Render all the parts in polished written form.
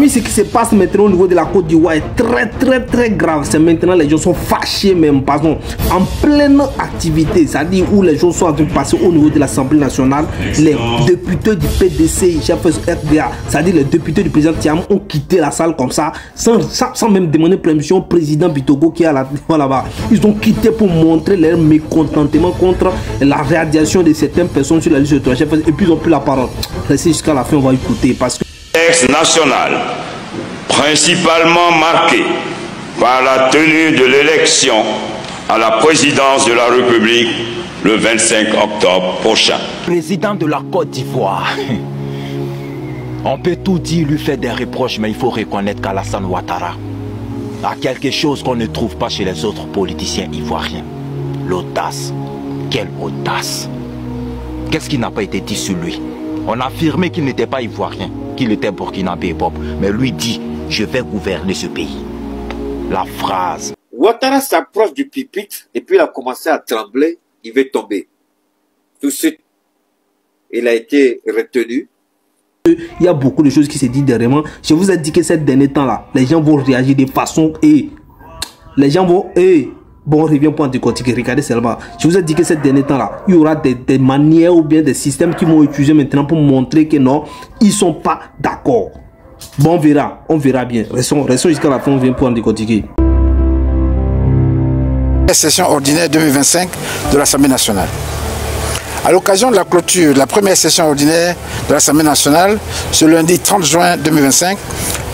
Ce qui se passe maintenant au niveau de la Côte d'Ivoire est très grave. C'est maintenant les gens sont fâchés même, pardon, en pleine activité, c'est-à-dire où les gens sont en train de passer au niveau de l'Assemblée nationale. Les députés du PDC, chef RDA, c'est-à-dire les députés du président Tiam ont quitté la salle comme ça, sans même demander permission au président Bitogo qui est à la là-bas. Ils ont quitté pour montrer leur mécontentement contre la radiation de certaines personnes sur la liste de 3 chefs, et puis ils ont pris la parole. Restez jusqu'à la fin, on va écouter parce que national, principalement marqué par la tenue de l'élection à la présidence de la République le 25 octobre prochain. Président de la Côte d'Ivoire, on peut tout dire, lui faire des reproches, mais il faut reconnaître qu'Alassane Ouattara a quelque chose qu'on ne trouve pas chez les autres politiciens ivoiriens. L'audace. Quelle audace! Qu'est-ce qui n'a pas été dit sur lui? On a affirmé qu'il n'était pas ivoirien, qu'il était burkinabé et pop. Mais lui dit, je vais gouverner ce pays. La phrase. Ouattara s'approche du pupitre et puis il a commencé à trembler, il veut tomber. Tout de suite, il a été retenu. Il y a beaucoup de choses qui se disent derrière. Je vous ai dit que ces derniers temps-là, les gens vont réagir de façon... les gens vont... Bon, on revient pour en décortiquer. Regardez seulement. Je vous ai dit que ces derniers temps-là, il y aura des manières ou bien des systèmes qui vont utiliser maintenant pour montrer que non, ils ne sont pas d'accord. Bon, on verra bien. Restons jusqu'à la fin, on vient pour en décortiquer. Session ordinaire 2025 de l'Assemblée nationale. À l'occasion de la clôture de la première session ordinaire de l'Assemblée nationale, ce lundi 30 juin 2025,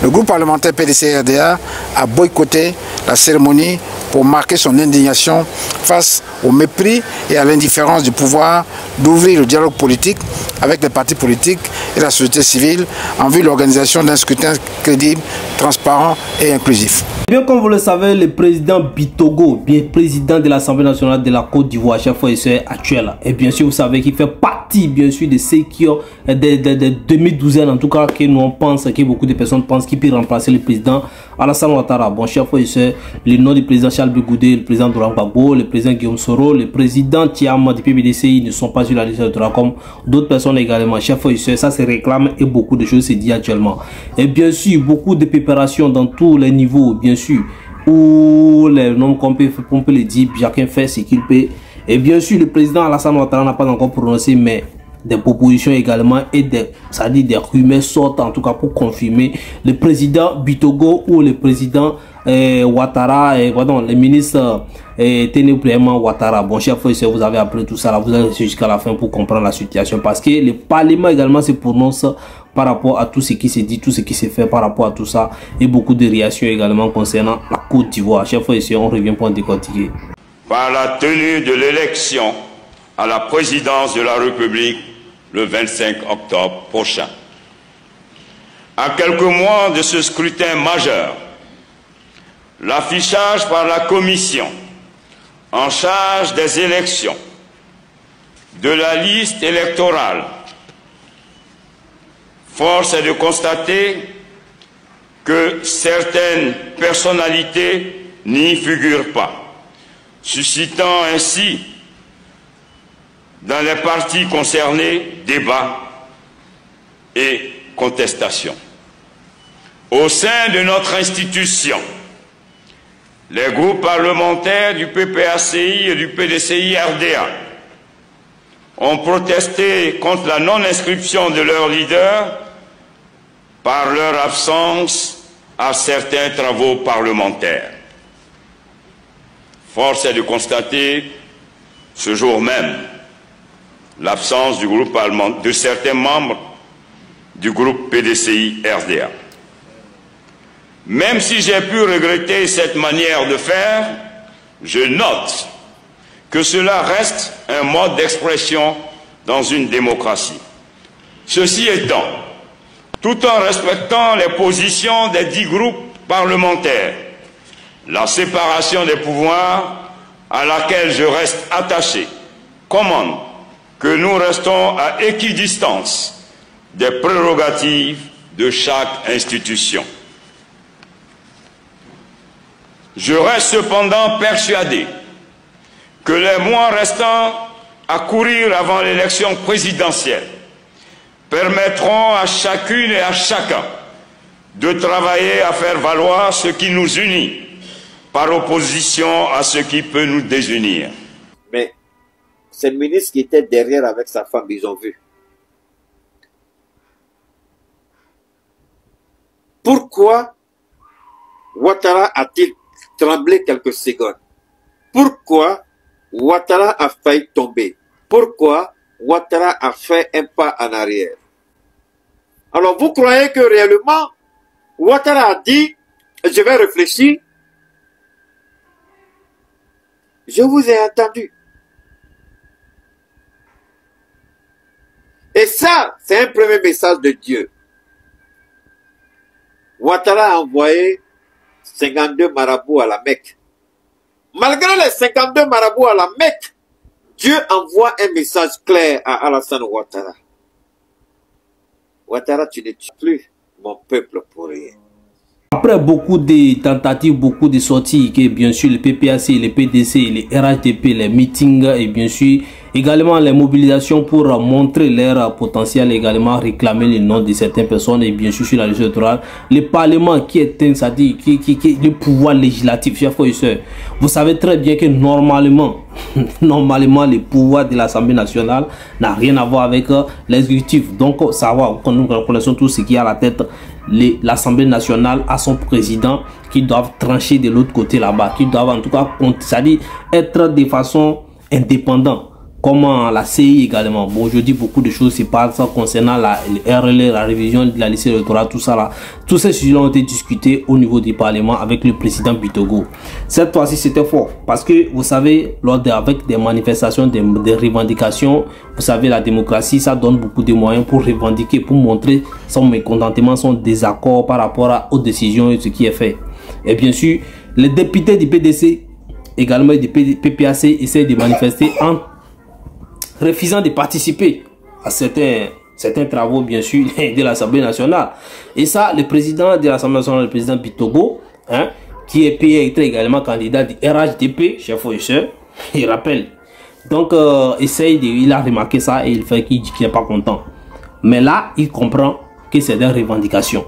le groupe parlementaire PDC-RDA a boycotté la cérémonie pour marquer son indignation face au mépris et à l'indifférence du pouvoir d'ouvrir le dialogue politique avec les partis politiques et la société civile en vue de l'organisation d'un scrutin crédible, transparent et inclusif. Bien comme vous le savez, le président Bitogo, bien président de l'Assemblée nationale de la Côte d'Ivoire, chef et actuel, et bien sûr vous savez qu'il fait partie bien sûr de ceux qui ont des 2012 en tout cas que nous on pense, que beaucoup de personnes pensent qu'il peut remplacer le président Alassane Ouattara. Bon chef et le nom du président Charles Bigoudé, le président Laurent Gbagbo, le président Guillaume Soro, le président Tiam du PBDCI ne sont pas sur la liste électorale comme d'autres personnes également. Chef et ça se réclame et beaucoup de choses se disent actuellement. Et bien sûr beaucoup de préparations dans tous les niveaux, bien sûr, où les noms qu'on peut le dire, chacun fait ce qu'il peut. Et bien sûr, le président Alassane Ouattara n'a pas encore prononcé, mais des propositions également et des rumeurs sortent en tout cas pour confirmer le président Bitogo ou le président Ouattara, et pardon, le ministre Ténébrement Ouattara. Bon chef, vous avez appris tout ça là, vous allez jusqu'à la fin pour comprendre la situation, parce que le Parlement également se prononce par rapport à tout ce qui se dit, tout ce qui se fait par rapport à tout ça, et beaucoup de réactions également concernant la Côte d'Ivoire. Chef, on revient pour en décortiquer. Par la tenue de l'élection à la présidence de la République le 25 octobre prochain. À quelques mois de ce scrutin majeur, l'affichage par la commission en charge des élections de la liste électorale, force est de constater que certaines personnalités n'y figurent pas, suscitant ainsi dans les partis concernés débats et contestations. Au sein de notre institution, les groupes parlementaires du PPACI et du PDCI-RDA ont protesté contre la non-inscription de leurs leaders par leur absence à certains travaux parlementaires. Force est de constater ce jour même l'absence du groupe parlementaire de certains membres du groupe PDCI-RDA. Même si j'ai pu regretter cette manière de faire, je note que cela reste un mode d'expression dans une démocratie. Ceci étant, tout en respectant les positions des 10 groupes parlementaires, la séparation des pouvoirs à laquelle je reste attaché commande que nous restons à équidistance des prérogatives de chaque institution. Je reste cependant persuadé que les mois restants à courir avant l'élection présidentielle permettront à chacune et à chacun de travailler à faire valoir ce qui nous unit, par opposition à ce qui peut nous désunir. Mais ces ministres qui étaient derrière avec sa femme, ils ont vu. Pourquoi Ouattara a-t-il tremblé quelques secondes? Pourquoi Ouattara a failli tomber? Pourquoi Ouattara a fait un pas en arrière? Alors vous croyez que réellement Ouattara a dit, je vais réfléchir? Je vous ai entendu. Et ça, c'est un premier message de Dieu. Ouattara a envoyé 52 marabouts à la Mecque. Malgré les 52 marabouts à la Mecque, Dieu envoie un message clair à Alassane Ouattara. Ouattara, tu ne tues plus mon peuple pour rien. Après beaucoup de tentatives, beaucoup de sorties, que bien sûr les PPAC, les PDC, les RHDP, les meetings et bien sûr également les mobilisations pour montrer leur potentiel, également réclamer les noms de certaines personnes et bien sûr sur la liste électorale, le Parlement qui est c'est-à-dire le pouvoir législatif, chers frères et sœurs, vous savez très bien que normalement le pouvoir de l'Assemblée nationale n'a rien à voir avec l'exécutif. Donc ça va, nous connaissons tous ce qui est à la tête. L'Assemblée nationale a son président qui doivent trancher de l'autre côté là-bas, qui doivent en tout cas, c'est-à-dire être de façon indépendante, comme la CI également. Bon, je dis beaucoup de choses se passent concernant la RLE, la révision de la liste électorale, tout ça là. Tous ces sujets ont été discutés au niveau du Parlement avec le président Bitogo. Cette fois-ci, c'était fort parce que vous savez, avec des manifestations, des revendications, vous savez, la démocratie, ça donne beaucoup de moyens pour revendiquer, pour montrer son mécontentement, son désaccord par rapport aux décisions et ce qui est fait. Et bien sûr, les députés du PDC, également du PPAC, essaient de manifester en refusant de participer à certains travaux, bien sûr, de l'Assemblée nationale. Et ça, le président de l'Assemblée nationale, le président Bitogo, qui est payé également candidat du RHDP, chef et sœur, il rappelle. Donc, il a remarqué ça et il fait qu'il dit qu'il n'est pas content. Mais là, il comprend que c'est des revendications.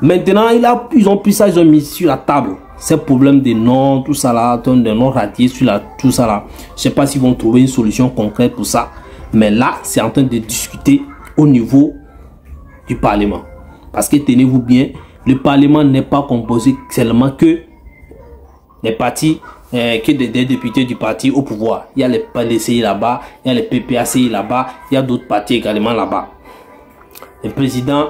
Maintenant, ils ont pris ça, ils ont mis sur la table. Ces problèmes de noms, tout ça là, de noms radiés sur tout ça là. Je ne sais pas s'ils vont trouver une solution concrète pour ça. Mais là, c'est en train de discuter au niveau du Parlement. Parce que tenez-vous bien, le Parlement n'est pas composé seulement que des partis, que des députés du parti au pouvoir. Il y a les PDCI là-bas, il y a les PPACI là-bas, il y a d'autres partis également là-bas. Le président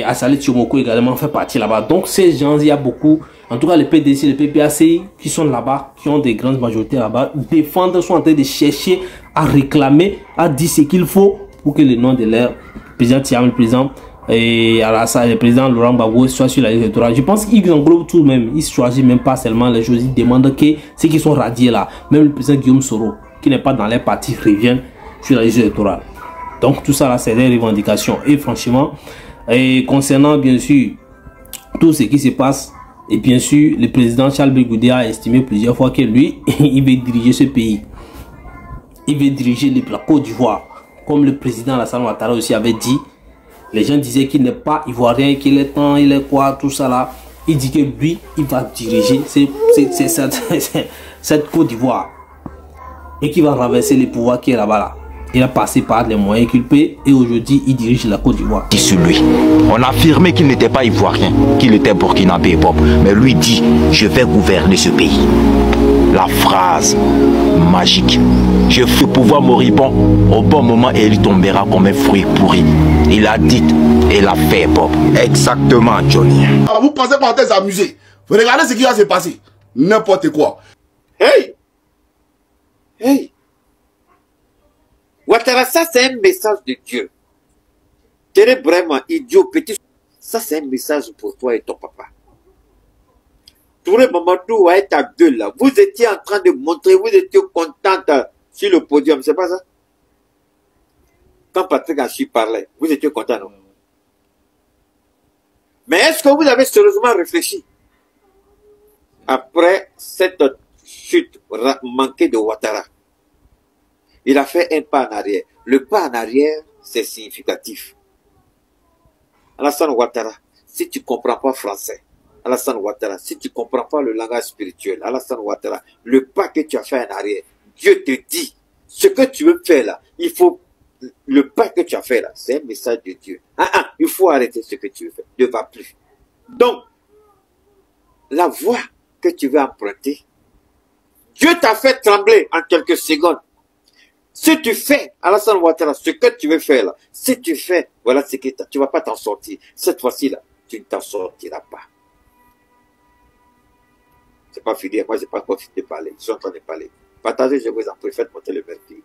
Assalit Chomoko également fait partie là-bas. Donc ces gens, il y a beaucoup, en tout cas les PDC, les PPACI qui sont là-bas, qui ont des grandes majorités là-bas, défendent, sont en train de chercher à réclamer, à dire ce qu'il faut pour que le nom de leur président Thiam, le président le président Laurent Gbagbo soit sur la liste électorale. Je pense qu'ils englobent tout de même. Ils ne choisissent même pas seulement les choses, ils demandent que ceux qui sont radiés là, même le président Guillaume Soro, qui n'est pas dans les partis, reviennent sur la liste électorale. Donc tout ça là, c'est des revendications. Et franchement, concernant bien sûr tout ce qui se passe, et bien sûr le président Charles Bégoudé a estimé plusieurs fois que lui, il veut diriger ce pays. Il veut diriger la Côte d'Ivoire. Comme le président Alassane Ouattara aussi avait dit, les gens disaient qu'il n'est pas ivoirien, qu'il est temps, il est quoi, tout ça là. Il dit que lui, il va diriger cette Côte d'Ivoire. Et qu'il va renverser les pouvoirs qui est là-bas là. Il a passé par les moyens qu'il peut et aujourd'hui il dirige la Côte d'Ivoire. Sur lui, on affirmait qu'il n'était pas ivoirien, qu'il était burkinabé et pop. Mais lui dit, je vais gouverner ce pays. La phrase magique. Je fais pouvoir moribond au bon moment et il tombera comme un fruit pourri. Il a dit et l'a fait, Bob. Exactement, Johnny. Alors vous pensez pas en amuser. Vous regardez ce qui va se passer. N'importe quoi. Hey! Hey! Ouattara, ça c'est un message de Dieu. Tu es vraiment idiot, petit. Ça c'est un message pour toi et ton papa. Touré Mamadou est ta gueule là. Vous étiez en train de montrer, vous étiez contente sur le podium, c'est pas ça? Quand Patrick Hachi parlait, vous étiez content, non? Mais est-ce que vous avez sérieusement réfléchi? Après cette chute manquée de Ouattara, il a fait un pas en arrière. Le pas en arrière, c'est significatif. Alassane Ouattara, si tu ne comprends pas français, Alassane Ouattara, si tu ne comprends pas le langage spirituel, Alassane Ouattara, le pas que tu as fait en arrière, Dieu te dit, ce que tu veux faire là, il faut, le pas que tu as fait là, c'est un message de Dieu. Il faut arrêter ce que tu veux faire, ne va plus. Donc, la voie que tu veux emprunter, Dieu t'a fait trembler en quelques secondes. Si tu fais, Alassane Ouattara, ce que tu veux faire là, si tu fais, voilà ce que tu ne vas pas t'en sortir. Cette fois-ci là, tu ne t'en sortiras pas. C'est pas fini, moi j'ai pas encore fini de parler, je suis en train de parler. Partagez, je vous en prie, faites monter le mercredi.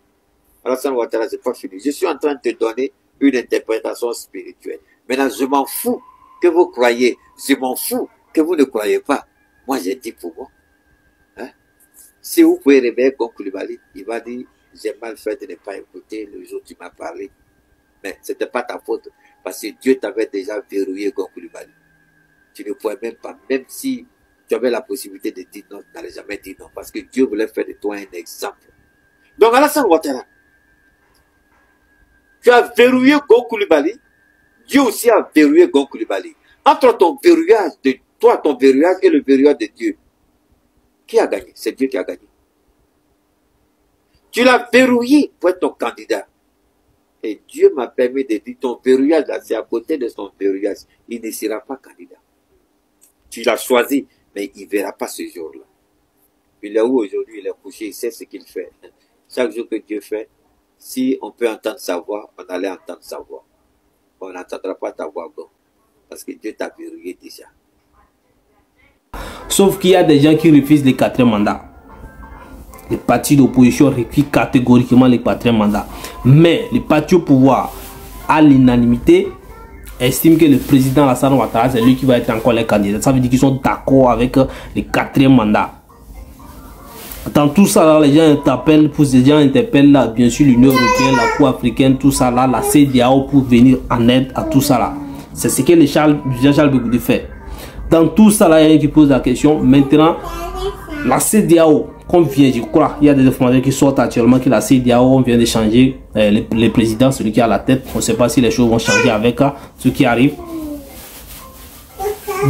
Alassane Ouattara, c'est pas fini. Je suis en train de te donner une interprétation spirituelle. Maintenant, je m'en fous que vous croyez, je m'en fous que vous ne croyez pas. Moi, j'ai dit pour moi. Hein? Si vous pouvez réveiller Gon Coulibaly, il va dire, j'ai mal fait de ne pas écouter le jour où tu m'as parlé. Mais ce n'était pas ta faute, parce que Dieu t'avait déjà verrouillé Gon Coulibaly. Tu ne pouvais même pas, même si tu avais la possibilité de dire non, tu n'allais jamais dire non, parce que Dieu voulait faire de toi un exemple. Donc, Alassane Ouattara, tu as verrouillé Gon Coulibaly, Dieu aussi a verrouillé Gon Coulibaly. Entre ton verrouillage de toi, ton verrouillage et le verrouillage de Dieu, qui a gagné? C'est Dieu qui a gagné. Tu l'as verrouillé pour être ton candidat. Et Dieu m'a permis de dire ton verrouillage là, c'est à côté de son verrouillage. Il ne sera pas candidat. Tu l'as choisi, mais il ne verra pas ce jour-là. Il est où aujourd'hui? Il est couché, il sait ce qu'il fait. Chaque jour que Dieu fait, si on peut entendre sa voix, on allait entendre sa voix. On n'entendra pas ta voix, Gon, parce que Dieu t'a verrouillé déjà. Sauf qu'il y a des gens qui refusent les 4 mandats. Les partis d'opposition refusent catégoriquement les 4 mandats. Mais les partis au pouvoir, à l'unanimité, estiment que le président Alassane Ouattara, c'est lui qui va être encore le candidat. Ça veut dire qu'ils sont d'accord avec les 4 mandats. Dans tout ça, là, les gens interpellent là, bien sûr l'Union européenne, la Cour africaine, tout ça là, la CEDEAO pour venir en aide à tout ça là. C'est ce que Jean-Charles Bekoudi fait. Dans tout ça là, il y a un qui pose la question. Maintenant, la CEDEAO, comme vient, je crois, il y a des informations qui sortent actuellement que la CEDEAO, on vient de changer le président, celui qui est à la tête. On ne sait pas si les choses vont changer avec ce qui arrive.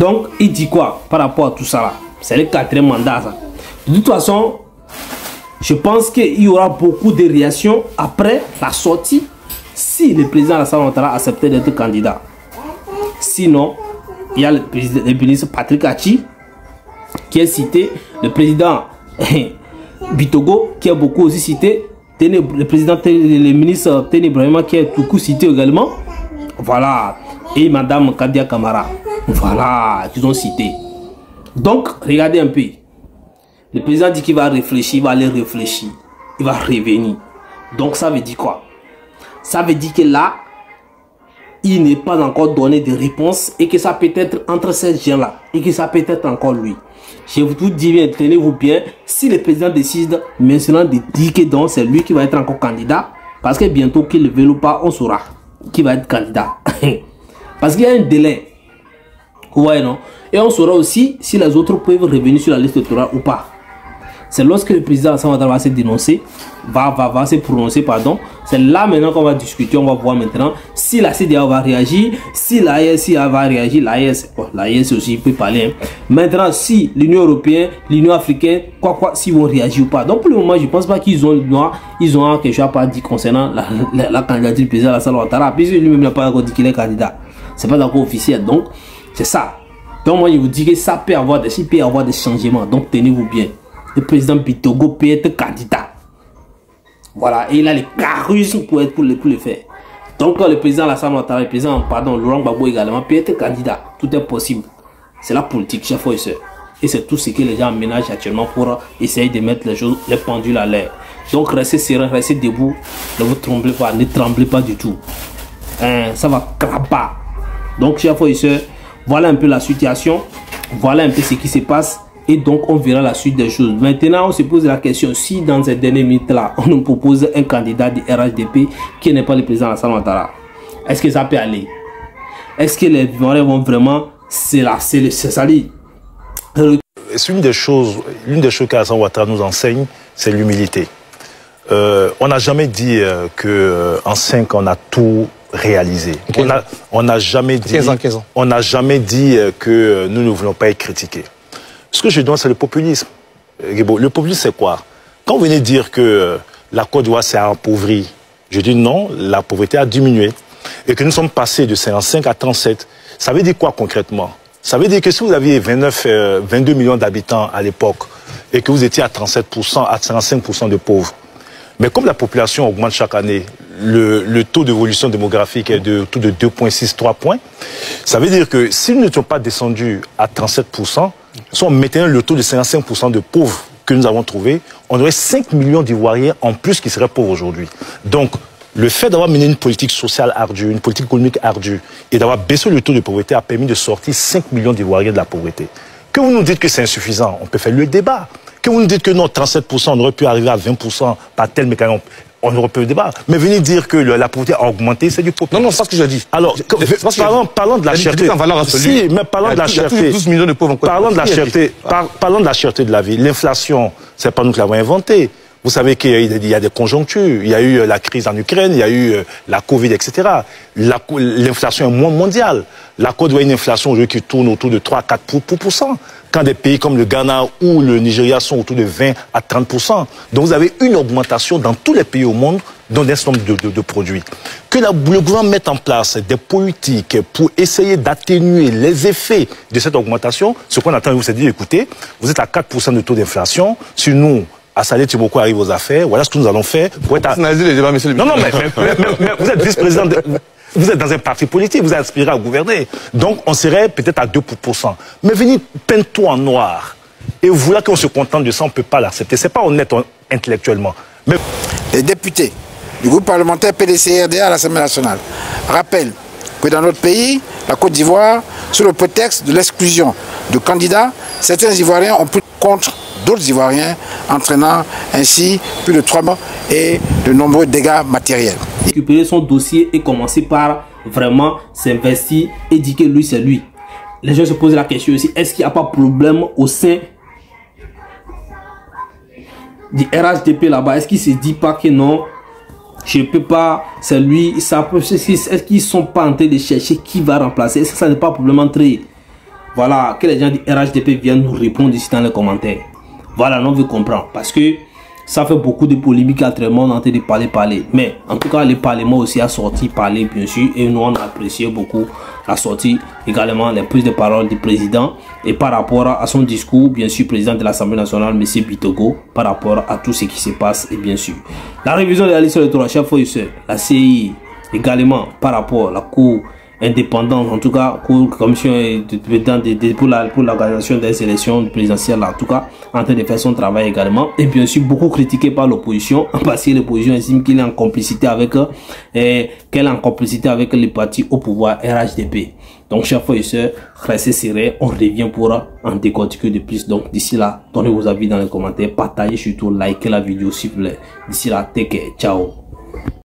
Donc, il dit quoi par rapport à tout ça là? C'est le 4e mandat ça. De toute façon, je pense qu'il y aura beaucoup de réactions après la sortie si le président Alassane Ouattara acceptait d'être candidat. Sinon, il y a le ministre Patrick Achi qui est cité, le président Bitogo qui est beaucoup aussi cité, le ministre Tene Brahima qui est beaucoup cité également. Voilà. Et madame Kadia Kamara. Voilà, qu'ils ont cité. Donc, regardez un peu. Le président dit qu'il va réfléchir, il va aller réfléchir, il va revenir. Donc ça veut dire quoi? Ça veut dire que là, il n'est pas encore donné de réponse et que ça peut être entre ces gens-là et que ça peut être encore lui. Je vous dis bien, tenez-vous bien, si le président décide maintenant de dire que donc c'est lui qui va être encore candidat, parce que bientôt qu'il le veut ou pas, on saura qui va être candidat. Parce qu'il y a un délai. Vous voyez, non? Et on saura aussi si les autres peuvent revenir sur la liste électorale ou pas. C'est lorsque le président Alassane Ouattara va se dénoncer, va se prononcer, pardon. C'est là maintenant qu'on va discuter, on va voir maintenant si la CEDEAO va réagir, si l'AES va réagir, l'AES aussi peut parler. Hein. Maintenant, si l'Union européenne, l'Union africaine, s'ils vont réagir ou pas. Donc pour le moment, je ne pense pas qu'ils ont quelque chose à pas dire concernant la candidature du président Alassane Ouattara, puisque lui-même n'a pas encore dit qu'il est candidat. C'est pas encore officiel, donc c'est ça. Donc moi je vous dis que ça peut avoir des changements, donc tenez-vous bien. Le président Bitogo peut être candidat. Voilà, et il a les charismes pour le faire. Donc le président Alassane Ouattara, le président, Laurent Gbagbo également peut être candidat. Tout est possible. C'est la politique, chers frères et sœurs. Et c'est tout ce que les gens aménagent actuellement pour essayer de mettre les choses, les pendules à l'air. Donc restez serein, restez debout. Ne vous tremblez pas, ne tremblez pas du tout. Ça va craper. Donc chers frères et sœurs, voilà un peu la situation. Voilà un peu ce qui se passe. Et donc on verra la suite des choses. Maintenant on se pose la question, si dans ces dernières minutes là on nous propose un candidat du RHDP qui n'est pas le président Alassane Ouattara, est-ce que ça peut aller? Est-ce que les Ivoiriens vont vraiment c'est salir? C'est l'une des choses qu'Alassane Ouattara nous enseigne, c'est l'humilité. On n'a jamais dit qu'en 5 ans on a tout réalisé. Okay. On n'a jamais dit, 15 ans. On n'a jamais dit que nous ne voulons pas être critiqués. Ce que je donne, c'est le populisme. Le populisme, c'est quoi? Quand vous venez dire que la Côte d'Ivoire s'est appauvrie, je dis non, la pauvreté a diminué. Et que nous sommes passés de 55 à 37. Ça veut dire quoi concrètement? Ça veut dire que si vous aviez 22 millions d'habitants à l'époque et que vous étiez à 37%, à 55% de pauvres, mais comme la population augmente chaque année, le taux d'évolution démographique est de 2,6-3 points, ça veut dire que si nous n'étions pas descendus à 37%, si on mettait le taux de 55% de pauvres que nous avons trouvé, on aurait 5 millions d'Ivoiriens en plus qui seraient pauvres aujourd'hui. Donc, le fait d'avoir mené une politique sociale ardue, une politique économique ardue, et d'avoir baissé le taux de pauvreté a permis de sortir 5 millions d'Ivoiriens de la pauvreté. Que vous nous dites que c'est insuffisant, on peut faire le débat. Que vous nous dites que non, 37%, on aurait pu arriver à 20% par tel mécanisme, on aurait pu le débat. Mais venir dire que la pauvreté a augmenté, c'est du populisme. Non, c'est pas ce que je dis. Alors, parlons de la cherté. Si, mais parlons de la cherté. 12 millions de pauvres encore. Parlons de la cherté. Parlons de la cherté de la vie. L'inflation, c'est pas nous qui l'avons inventée. Vous savez qu'il y a des conjonctures. Il y a eu la crise en Ukraine, il y a eu la Covid, etc. L'inflation est mondiale. La Côte d'Ivoire a une inflation aujourd'hui qui tourne autour de 3-4%. Quand des pays comme le Ghana ou le Nigeria sont autour de 20 à 30%. Donc vous avez une augmentation dans tous les pays au monde dans un certain nombre de produits. Que le gouvernement mette en place des politiques pour essayer d'atténuer les effets de cette augmentation, ce qu'on attend, vous, c'est de dire, écoutez, vous êtes à 4% de taux d'inflation, si nous, Assalé Tiboko arrive aux affaires, voilà ce que nous allons faire pour être à... les débats, monsieur le Non, mais vous êtes vice-président, vous êtes dans un parti politique, vous aspirez à gouverner. Donc, on serait peut-être à 2%. Mais venir peindre tout en noir, et voilà qu'on se contente de ça, on ne peut pas l'accepter. C'est pas honnête intellectuellement. Mais... Les députés du groupe parlementaire PDC-RDA à l'Assemblée nationale rappellent que dans notre pays, la Côte d'Ivoire, sous le prétexte de l'exclusion de candidats, certains Ivoiriens ont pris contre d'autres Ivoiriens, entraînant ainsi plus de 3 morts et de nombreux dégâts matériels. Récupérer son dossier et commencer par vraiment s'investir et dire que lui c'est lui. Les gens se posent la question aussi, est-ce qu'il n'y a pas de problème au sein du RHDP là-bas? Est-ce qu'il ne se dit pas que non, je ne peux pas, c'est lui, est-ce qu'ils ne sont pas en train de chercher qui va remplacer? Est-ce que ça n'est pas un problème entre eux? Voilà, que les gens du RHDP viennent nous répondre ici dans les commentaires. Voilà, on veut comprendre. Parce que ça fait beaucoup de polémiques entre le monde en train de parler. Mais en tout cas, le Parlement aussi a sorti parler, bien sûr. Et nous, on a apprécié beaucoup la sortie, également les prises de parole du président. Et par rapport à son discours, bien sûr, président de l'Assemblée nationale, M. Bitogo, par rapport à tout ce qui se passe. Et bien sûr, la révision de la liste électorale, chef fournisseur, la CI, également par rapport à la Cour indépendante, en tout cas, commission pour l'organisation des élections présidentielles, en tout cas, en train de faire son travail également. Et bien sûr, beaucoup critiqué par l'opposition, parce que l'opposition estime qu'il est en complicité avec, qu'elle est en complicité avec les partis au pouvoir RHDP. Donc, chers frères et sœurs, restez serrés, on revient pour en décortiquer de plus. Donc, d'ici là, donnez vos avis dans les commentaires, partagez surtout, likez la vidéo s'il vous plaît. D'ici là, take care, ciao.